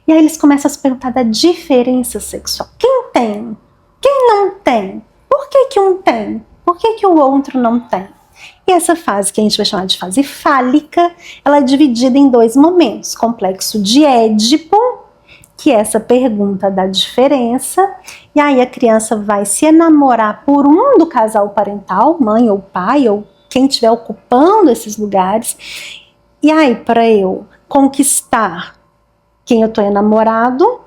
E aí eles começam a se perguntar da diferença sexual. Quem tem? Quem não tem? Por que um tem? Por que o outro não tem? E essa fase, que a gente vai chamar de fase fálica, ela é dividida em 2 momentos. Complexo de Édipo, que é essa pergunta da diferença, e aí a criança vai se enamorar por um do casal parental, mãe ou pai, ou quem estiver ocupando esses lugares. E aí, para eu conquistar quem eu estou enamorado,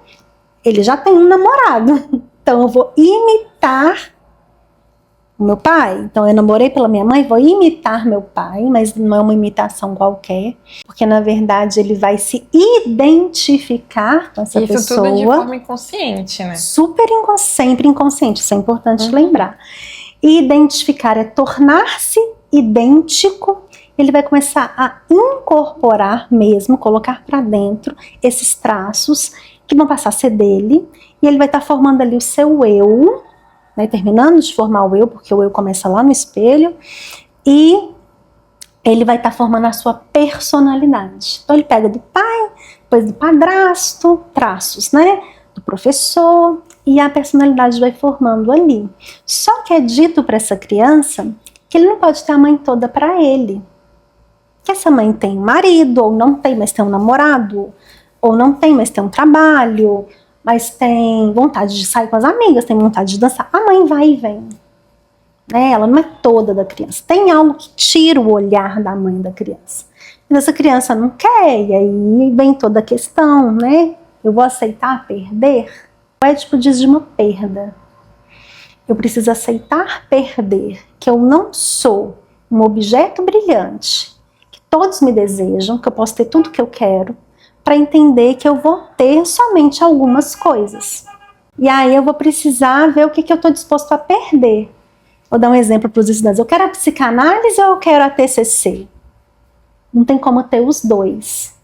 ele já tem um namorado. Então eu vou imitar o meu pai. Então eu namorei pela minha mãe, vou imitar meu pai, mas não é uma imitação qualquer, porque na verdade ele vai se identificar com essa pessoa. Isso tudo de forma inconsciente, né? Sempre inconsciente, isso é importante lembrar. E identificar é tornar-se idêntico. Ele vai começar a incorporar mesmo, colocar para dentro esses traços que vão passar a ser dele, e ele vai estar formando ali o seu eu, né, terminando de formar o eu, porque o eu começa lá no espelho, e ele vai estar formando a sua personalidade. Então ele pega do pai, depois do padrasto, traços, né, do professor, e a personalidade vai formando ali. Só que é dito para essa criança que ele não pode ter a mãe toda para ele. Que essa mãe tem um marido, ou não tem, mas tem um namorado, ou não tem, mas tem um trabalho, mas tem vontade de sair com as amigas, tem vontade de dançar. A mãe vai e vem. Ela não é toda da criança. Tem algo que tira o olhar da mãe da criança. Mas essa criança não quer, e aí vem toda a questão, né? Eu vou aceitar perder? O Édipo diz de uma perda. Eu preciso aceitar perder, que eu não sou um objeto brilhante, todos me desejam, que eu posso ter tudo que eu quero, para entender que eu vou ter somente algumas coisas. E aí eu vou precisar ver o que eu estou disposto a perder. Vou dar um exemplo para os estudantes. Eu quero a psicanálise ou eu quero a TCC? Não tem como ter os dois.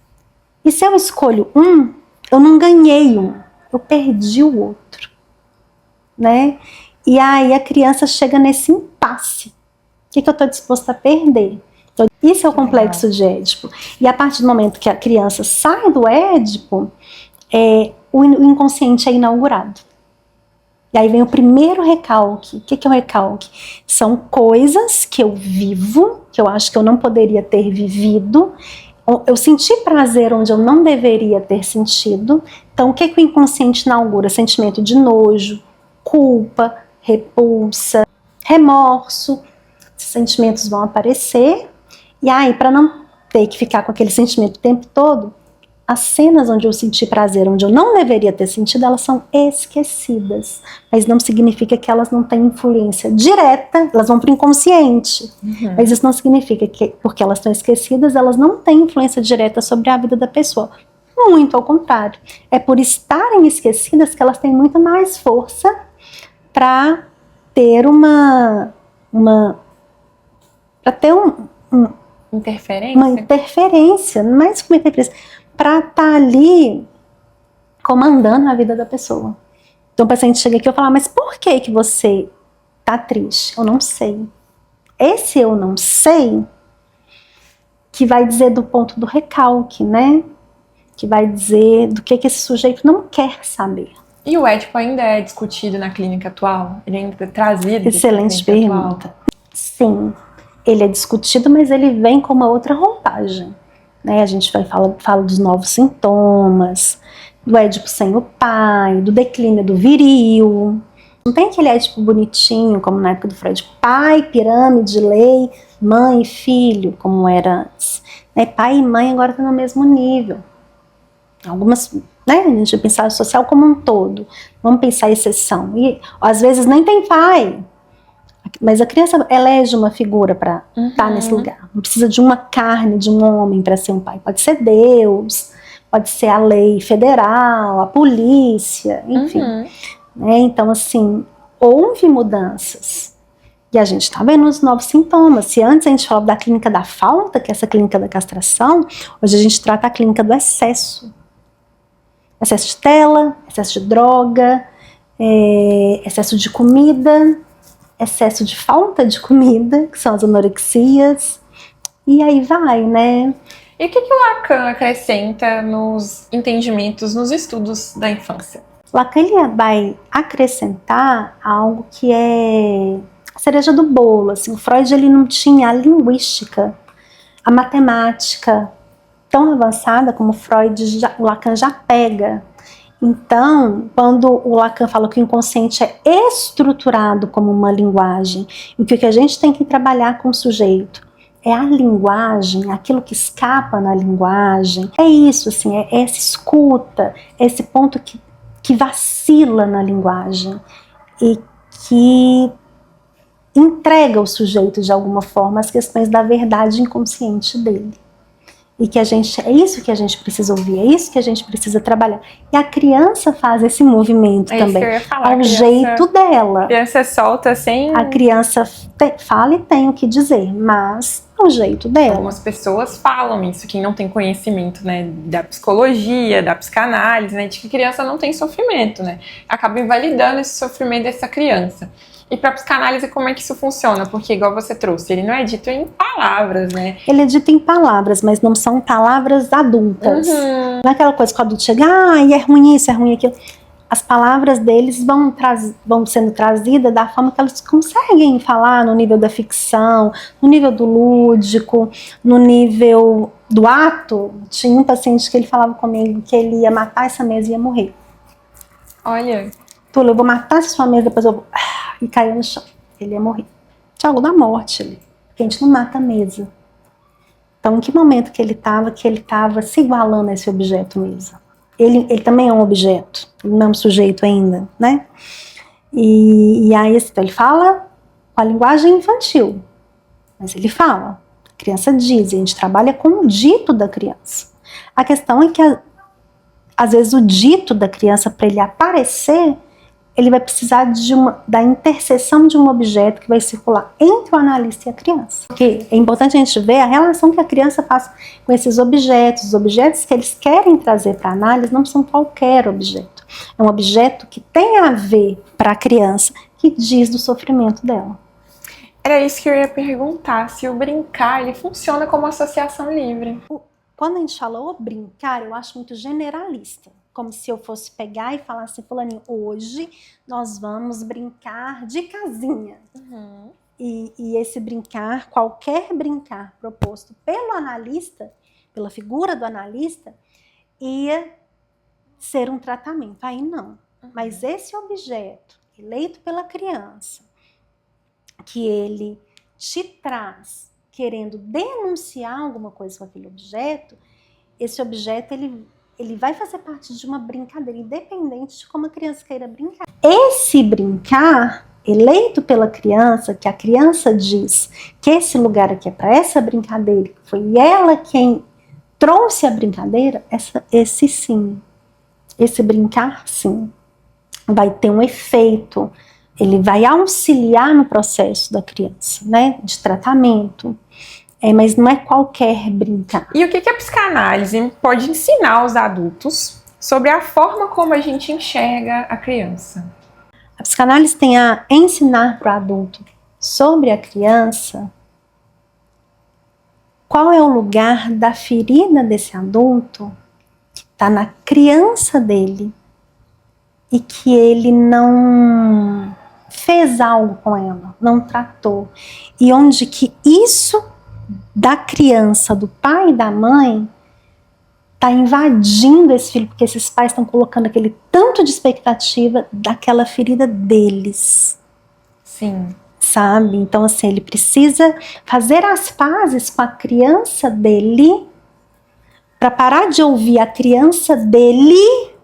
E se eu escolho um, eu não ganhei um, eu perdi o outro. Né? E aí a criança chega nesse impasse. O que eu estou disposta a perder? Então, isso é o complexo de Édipo. E a partir do momento que a criança sai do Édipo, o inconsciente é inaugurado. E aí vem o primeiro recalque. O que é o recalque? São coisas que eu vivo, que eu acho que eu não poderia ter vivido. Eu senti prazer onde eu não deveria ter sentido. Então, o que o inconsciente inaugura? Sentimento de nojo, culpa, repulsa, remorso. Esses sentimentos vão aparecer. E aí, para não ter que ficar com aquele sentimento o tempo todo, as cenas onde eu senti prazer, onde eu não deveria ter sentido, elas são esquecidas. Mas não significa que elas não têm influência direta, elas vão para o inconsciente. Mas isso não significa que, porque elas estão esquecidas, elas não têm influência direta sobre a vida da pessoa. Muito ao contrário. É por estarem esquecidas que elas têm muito mais força para ter interferência? Uma interferência, mais que uma interferência, para estar ali comandando a vida da pessoa. Então o paciente chega aqui e eu falo, mas por que você está triste? Eu não sei. Esse eu não sei que vai dizer do ponto do recalque, né? Que vai dizer do que esse sujeito não quer saber. E o Édipo ainda é discutido na clínica atual? Ele ainda é trazido? Excelente pergunta. Sim, ele é discutido, mas ele vem com uma outra roupagem. Né? A gente fala dos novos sintomas, do Édipo sem o pai, do declínio do viril. Não tem aquele Édipo bonitinho, como na época do Freud, pai, pirâmide, lei, mãe e filho, como era antes. Né? Pai e mãe agora estão no mesmo nível. Algumas, né? A gente vai pensar o social como um todo, vamos pensar a exceção. E às vezes nem tem pai, mas a criança elege uma figura para estar nesse lugar. Não precisa de uma carne, de um homem para ser um pai. Pode ser Deus, pode ser a lei federal, a polícia, enfim. Né? Então, assim, houve mudanças. E a gente está vendo os novos sintomas. Se antes a gente falava da clínica da falta, que é essa clínica da castração, hoje a gente trata a clínica do excesso. Excesso de tela, excesso de droga, excesso de comida, excesso de falta de comida, que são as anorexias, e aí vai, né? E o que o Lacan acrescenta nos entendimentos, nos estudos da infância? Lacan ele vai acrescentar algo que é a cereja do bolo. Assim, o Freud ele não tinha a linguística, a matemática tão avançada como o Lacan já pega. Então, quando o Lacan fala que o inconsciente é estruturado como uma linguagem, e que o que a gente tem que trabalhar com o sujeito é a linguagem, aquilo que escapa na linguagem, é isso, assim, é essa escuta, é esse ponto que vacila na linguagem e que entrega ao sujeito de alguma forma as questões da verdade inconsciente dele. E que é isso que a gente precisa ouvir, é isso que a gente precisa trabalhar. E a criança faz esse movimento também, ao jeito dela. A criança solta sem... A criança fala e tem o que dizer, mas ao jeito dela. Algumas pessoas falam isso, quem não tem conhecimento, né, da psicologia, da psicanálise, né, de que criança não tem sofrimento, né? Acaba invalidando esse sofrimento dessa criança. E para psicanálise, como é que isso funciona? Porque, igual você trouxe, ele não é dito em palavras, né? Ele é dito em palavras, mas não são palavras adultas. Não é aquela coisa que o adulto chega, é ruim isso, é ruim aquilo. As palavras deles vão sendo trazidas da forma que eles conseguem falar no nível da ficção, no nível do lúdico, no nível do ato. Tinha um paciente que ele falava comigo que ele ia matar essa mesa e ia morrer. Olha... Túlio, eu vou matar essa sua mesa, depois eu vou... E caiu no chão. Ele ia morrer. Tinha algo da morte ali. Porque a gente não mata a mesa. Então, em que momento que ele estava se igualando a esse objeto mesa? Ele também é um objeto. Ele não é um sujeito ainda, né? E aí, então, ele fala com a linguagem infantil. Mas ele fala. A criança diz. A gente trabalha com o dito da criança. A questão é que, às vezes, o dito da criança, para ele aparecer... ele vai precisar da interseção de um objeto que vai circular entre o analista e a criança. Porque é importante a gente ver a relação que a criança faz com esses objetos. Os objetos que eles querem trazer para a análise não são qualquer objeto. É um objeto que tem a ver para a criança, que diz do sofrimento dela. Era isso que eu ia perguntar, se o brincar ele funciona como associação livre. Quando a gente fala o brincar, eu acho muito generalista. Como se eu fosse pegar e falar assim, fulaninho, hoje nós vamos brincar de casinha. Uhum. E esse brincar, qualquer brincar proposto pelo analista, pela figura do analista, ia ser um tratamento. Aí não. Uhum. Mas esse objeto, eleito pela criança, que ele te traz querendo denunciar alguma coisa com aquele objeto, esse objeto ele vai fazer parte de uma brincadeira, independente de como a criança queira brincar. Esse brincar, eleito pela criança, que a criança diz que esse lugar aqui é para essa brincadeira, foi ela quem trouxe a brincadeira, esse sim, esse brincar sim, vai ter um efeito, ele vai auxiliar no processo da criança, né, de tratamento, mas não é qualquer brincar. E o que a psicanálise pode ensinar aos adultos sobre a forma como a gente enxerga a criança? A psicanálise tem a ensinar para o adulto sobre a criança qual é o lugar da ferida desse adulto que está na criança dele e que ele não fez algo com ela, não tratou. E onde que isso da criança, do pai e da mãe, está invadindo esse filho, porque esses pais estão colocando aquele tanto de expectativa daquela ferida deles. Sim. Sabe? Então, assim, ele precisa fazer as pazes com a criança dele para parar de ouvir a criança dele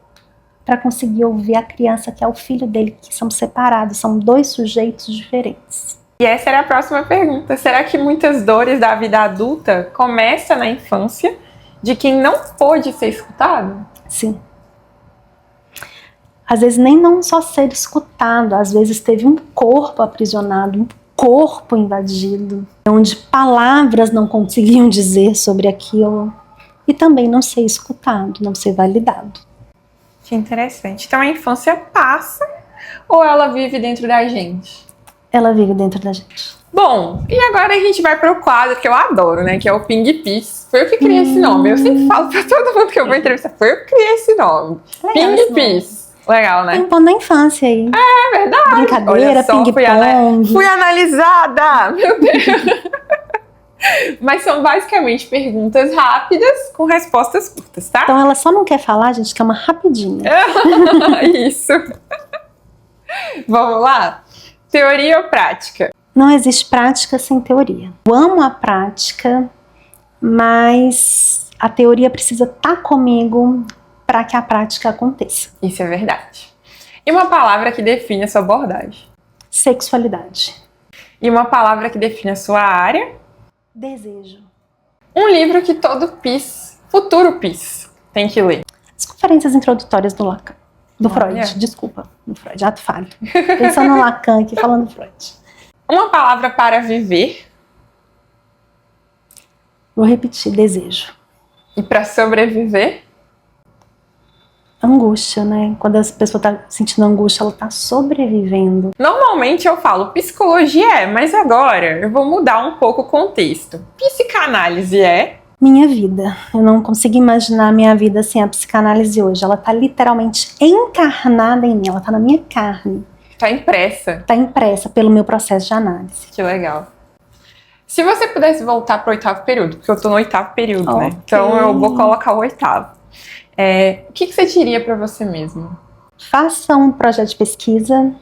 para conseguir ouvir a criança que é o filho dele, que são separados, são dois sujeitos diferentes. E essa era a próxima pergunta. Será que muitas dores da vida adulta começam na infância de quem não pôde ser escutado? Sim. Às vezes nem não só ser escutado, às vezes teve um corpo aprisionado, um corpo invadido, onde palavras não conseguiam dizer sobre aquilo e também não ser escutado, não ser validado. Que interessante. Então a infância passa ou ela vive dentro da gente? Ela vive dentro da gente. Bom, e agora a gente vai para o quadro que eu adoro, né? Que é o Ping Pis. Foi eu que criei esse nome. Eu sempre falo para todo mundo que eu vou entrevistar. Foi eu que criei esse nome. Ping Pis. Legal, né? Tem um ponto da infância aí. É verdade. Brincadeira, ping-pong. Fui analisada! Meu Deus! Mas são basicamente perguntas rápidas com respostas curtas, tá? Então ela só não quer falar, a gente quer uma rapidinha. Isso. Vamos lá? Teoria ou prática? Não existe prática sem teoria. Eu amo a prática, mas a teoria precisa estar comigo para que a prática aconteça. Isso é verdade. E uma palavra que define a sua abordagem? Sexualidade. E uma palavra que define a sua área? Desejo. Um livro que todo PIS, futuro PIS, tem que ler. As conferências introdutórias do Lacan. Do Olha. Freud, desculpa. Do Freud, já te falo. Pensando no Lacan aqui, falando do Freud. Uma palavra para viver? Vou repetir, desejo. E para sobreviver? Angústia, né? Quando a pessoa tá sentindo angústia, ela tá sobrevivendo. Normalmente eu falo psicologia mas agora eu vou mudar um pouco o contexto. Psicanálise é? Minha vida. Eu não consigo imaginar a minha vida sem a psicanálise hoje. Ela tá literalmente encarnada em mim, ela tá na minha carne. Tá impressa. Tá impressa pelo meu processo de análise. Que legal. Se você pudesse voltar pro 8º período, porque eu tô no 8º período, né? Então eu vou colocar o 8º. O que você diria para você mesmo? Faça um projeto de pesquisa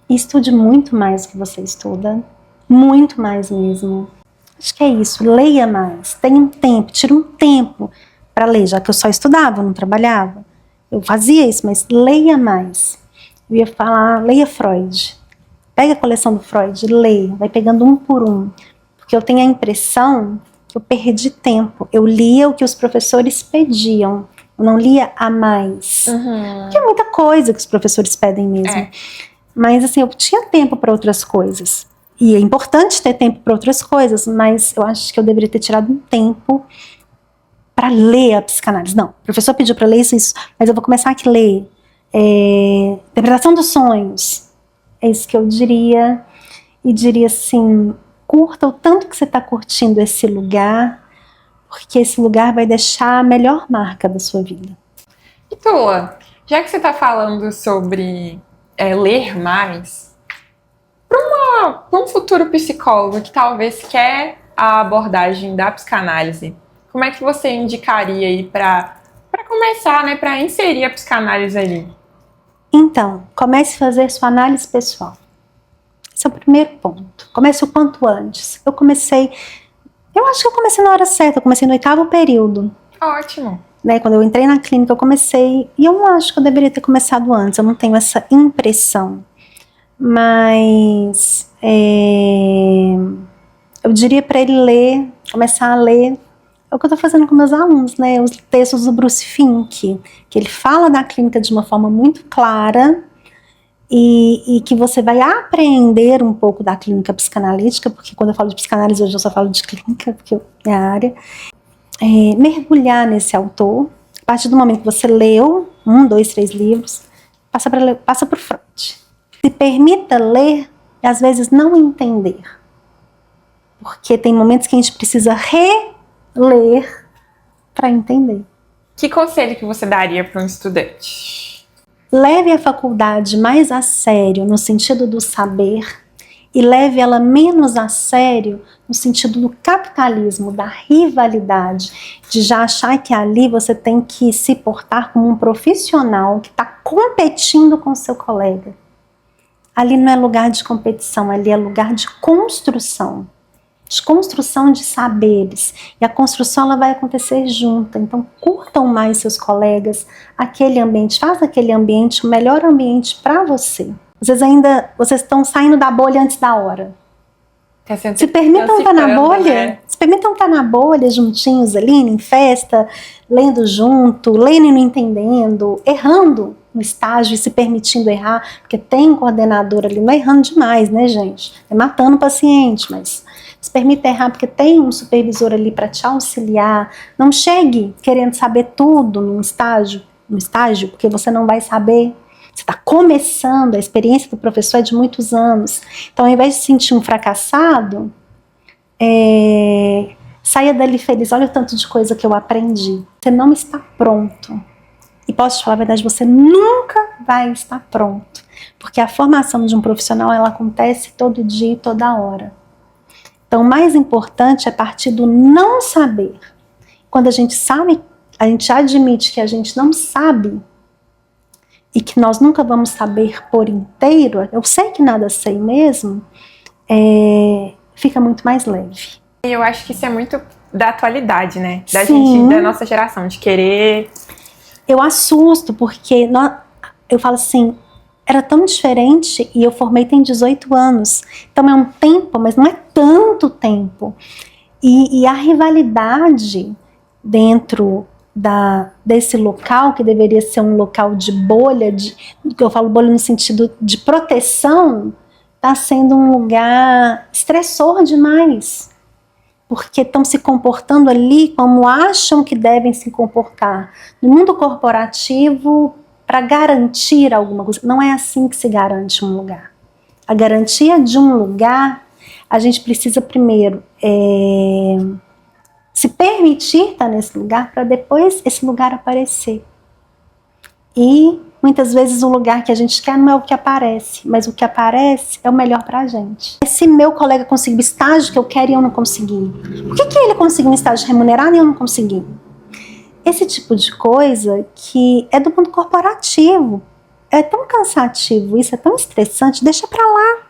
e estude muito mais do que você estuda. Muito mais mesmo. Acho que é isso. Leia mais. Tenha um tempo. Tire um tempo para ler, já que eu só estudava, não trabalhava. Eu fazia isso, mas leia mais. Eu ia falar, leia Freud. Pega a coleção do Freud, leia. Vai pegando um por um. Porque eu tenho a impressão que eu perdi tempo. Eu lia o que os professores pediam. Eu não lia a mais. Porque é muita coisa que os professores pedem mesmo. Mas assim, eu tinha tempo para outras coisas. E é importante ter tempo para outras coisas, mas eu acho que eu deveria ter tirado um tempo para ler a psicanálise. Não, o professor pediu para ler isso, mas eu vou começar aqui a ler. Interpretação dos sonhos. É isso que eu diria. E diria assim, curta o tanto que você está curtindo esse lugar, porque esse lugar vai deixar a melhor marca da sua vida. E Tula, já que você está falando sobre ler mais, para um futuro psicólogo que talvez quer a abordagem da psicanálise, como é que você indicaria aí para começar, né, para inserir a psicanálise ali? Então, comece a fazer sua análise pessoal. Esse é o primeiro ponto. Comece o quanto antes. Eu acho que eu comecei na hora certa, eu comecei no 8º período. Ótimo. Né, quando eu entrei na clínica, eu comecei, e eu não acho que eu deveria ter começado antes, eu não tenho essa impressão. Mas eu diria para ele começar a ler, é o que eu estou fazendo com meus alunos, né, os textos do Bruce Fink, que ele fala da clínica de uma forma muito clara, e que você vai aprender um pouco da clínica psicanalítica, porque quando eu falo de psicanálise hoje eu só falo de clínica, porque é minha área. Mergulhar nesse autor, a partir do momento que você leu 1, 2, 3 livros, passa por Freud. Se permita ler e às vezes não entender, porque tem momentos que a gente precisa reler para entender. Que conselho que você daria para um estudante? Leve a faculdade mais a sério no sentido do saber e leve ela menos a sério no sentido do capitalismo, da rivalidade, de já achar que ali você tem que se portar como um profissional que está competindo com seu colega. Ali não é lugar de competição, ali é lugar de construção de saberes. E a construção ela vai acontecer junta. Então, curtam mais seus colegas, aquele ambiente, faça aquele ambiente o melhor ambiente para você. Às vezes ainda vocês estão saindo da bolha antes da hora. Se permitam estar na bolha, né? Se permitam estar na bolha, juntinhos ali, em festa, lendo junto, lendo e não entendendo, errando no estágio e se permitindo errar, porque tem um coordenador ali, não é errando demais, né, gente? É matando o paciente, mas se permita errar porque tem um supervisor ali para te auxiliar. Não chegue querendo saber tudo no estágio, porque você não vai saber. Você está começando, a experiência do professor é de muitos anos. Então, ao invés de se sentir um fracassado, saia dali feliz. Olha o tanto de coisa que eu aprendi. Você não está pronto. E posso te falar a verdade, você nunca vai estar pronto. Porque a formação de um profissional, ela acontece todo dia e toda hora. Então, o mais importante é partir do não saber. Quando a gente sabe, a gente admite que a gente não sabe e que nós nunca vamos saber por inteiro, eu sei que nada sei mesmo, fica muito mais leve. E eu acho que isso é muito da atualidade, né? Da Sim. gente, da nossa geração, de querer... Eu assusto, porque eu falo assim, era tão diferente e eu formei tem 18 anos. Então é um tempo, mas não é tanto tempo. E a rivalidade dentro desse local, que deveria ser um local de bolha, eu falo bolha no sentido de proteção, está sendo um lugar estressor demais. Porque estão se comportando ali como acham que devem se comportar. No mundo corporativo, para garantir alguma coisa, não é assim que se garante um lugar. A garantia de um lugar, a gente precisa primeiro se permitir estar nesse lugar para depois esse lugar aparecer. E muitas vezes o lugar que a gente quer não é o que aparece, mas o que aparece é o melhor para a gente. Se meu colega conseguiu o estágio que eu quero e eu não consegui, por que ele conseguiu um estágio remunerado e eu não consegui? Esse tipo de coisa que é do mundo corporativo. É tão cansativo, isso é tão estressante, deixa para lá.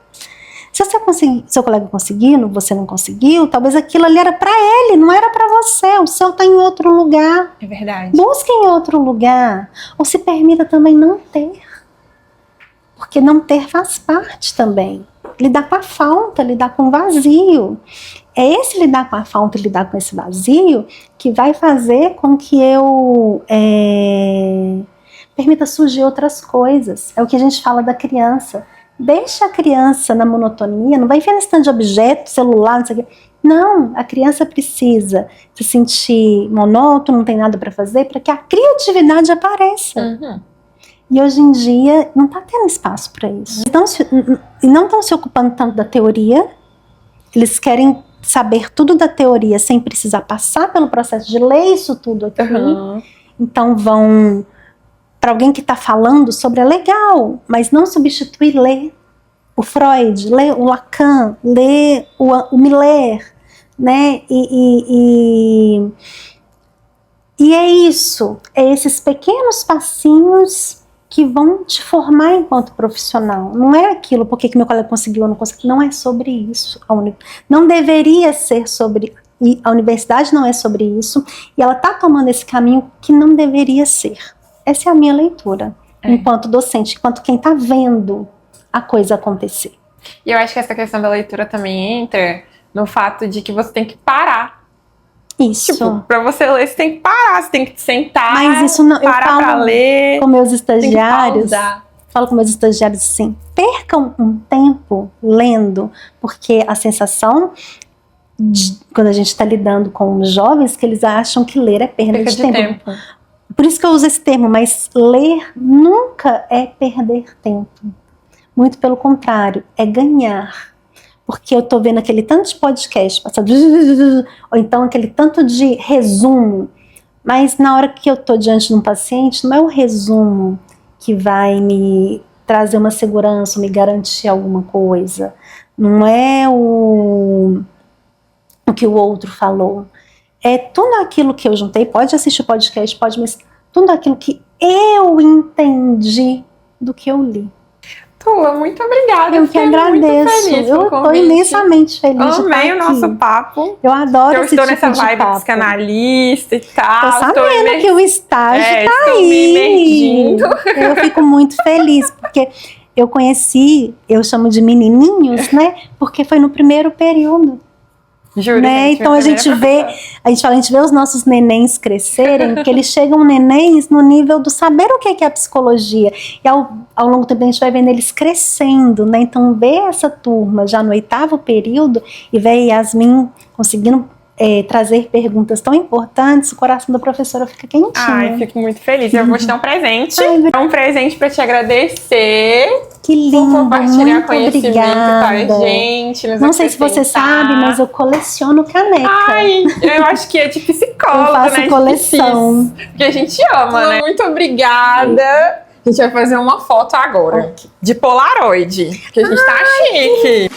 Se você seu colega conseguindo, você não conseguiu, talvez aquilo ali era para ele, não era para você. O seu está em outro lugar. É verdade. Busque em outro lugar. Ou se permita também não ter. Porque não ter faz parte também. Lidar com a falta, lidar com o vazio. É esse lidar com a falta e lidar com esse vazio que vai fazer com que eu permita surgir outras coisas. É o que a gente fala da criança. Deixa a criança na monotonia, não vai enfiar nesse tanto de objeto, celular, não sei o quê. Não, a criança precisa se sentir monótono, não tem nada para fazer, para que a criatividade apareça. Uhum. E hoje em dia não está tendo espaço para isso. E não estão se ocupando tanto da teoria, eles querem saber tudo da teoria sem precisar passar pelo processo de ler isso tudo aqui. Então vão para alguém que está falando sobre, é legal, mas não substitui ler o Freud, ler o Lacan, ler o Miller, né? E é isso, é esses pequenos passinhos que vão te formar enquanto profissional. Não é aquilo, por que meu colega conseguiu ou não conseguiu. Não é sobre isso. Não deveria ser sobre... E a universidade não é sobre isso. E ela está tomando esse caminho que não deveria ser. Essa é a minha leitura. Enquanto docente, enquanto quem está vendo a coisa acontecer. E eu acho que essa questão da leitura também entra no fato de que você tem que parar. Isso. Tipo, pra você ler, você tem que parar, você tem que sentar, mas isso não, parar pra ler. Com meus estagiários, falo com meus estagiários assim, percam um tempo lendo, porque a sensação, quando a gente está lidando com os jovens, que eles acham que ler é perda de tempo. Por isso que eu uso esse termo, mas ler nunca é perder tempo. Muito pelo contrário, é ganhar. Porque eu tô vendo aquele tanto de podcast passando, ou então aquele tanto de resumo, mas na hora que eu tô diante de um paciente, não é o resumo que vai me trazer uma segurança, me garantir alguma coisa, não é o que o outro falou, é tudo aquilo que eu juntei, pode assistir o podcast, mas tudo aquilo que eu entendi do que eu li. Tula, muito obrigada. Eu que agradeço. Eu estou imensamente feliz de estar aqui. Amei o nosso papo. Eu adoro esse tipo de papo. Eu estou nessa vibe psicanalista e tal. Tô sabendo que o estágio tá aí. Me emergindo. Eu fico muito feliz, porque eu conheci, eu chamo de menininhos, né? Porque foi no primeiro período. Juro, né? gente, então a gente vê os nossos nenéns crescerem, porque eles chegam nenéns no nível do saber o que é a psicologia, e ao longo do tempo a gente vai vendo eles crescendo, né? Então ver essa turma já no 8º período e ver Yasmin conseguindo trazer perguntas tão importantes, o coração da professora fica quentinho. Ai, fico muito feliz. Eu vou te dar um presente. É um presente para te agradecer. Que lindo, por compartilhar muito conhecimento obrigada. com a gente. Não sei se você sabe, mas eu coleciono caneca. Ai, eu acho que é de psicólogo, eu faço né? coleção. Porque a gente ama, né? Muito obrigada. A gente vai fazer uma foto agora. De Polaroid. Que a gente tá chique.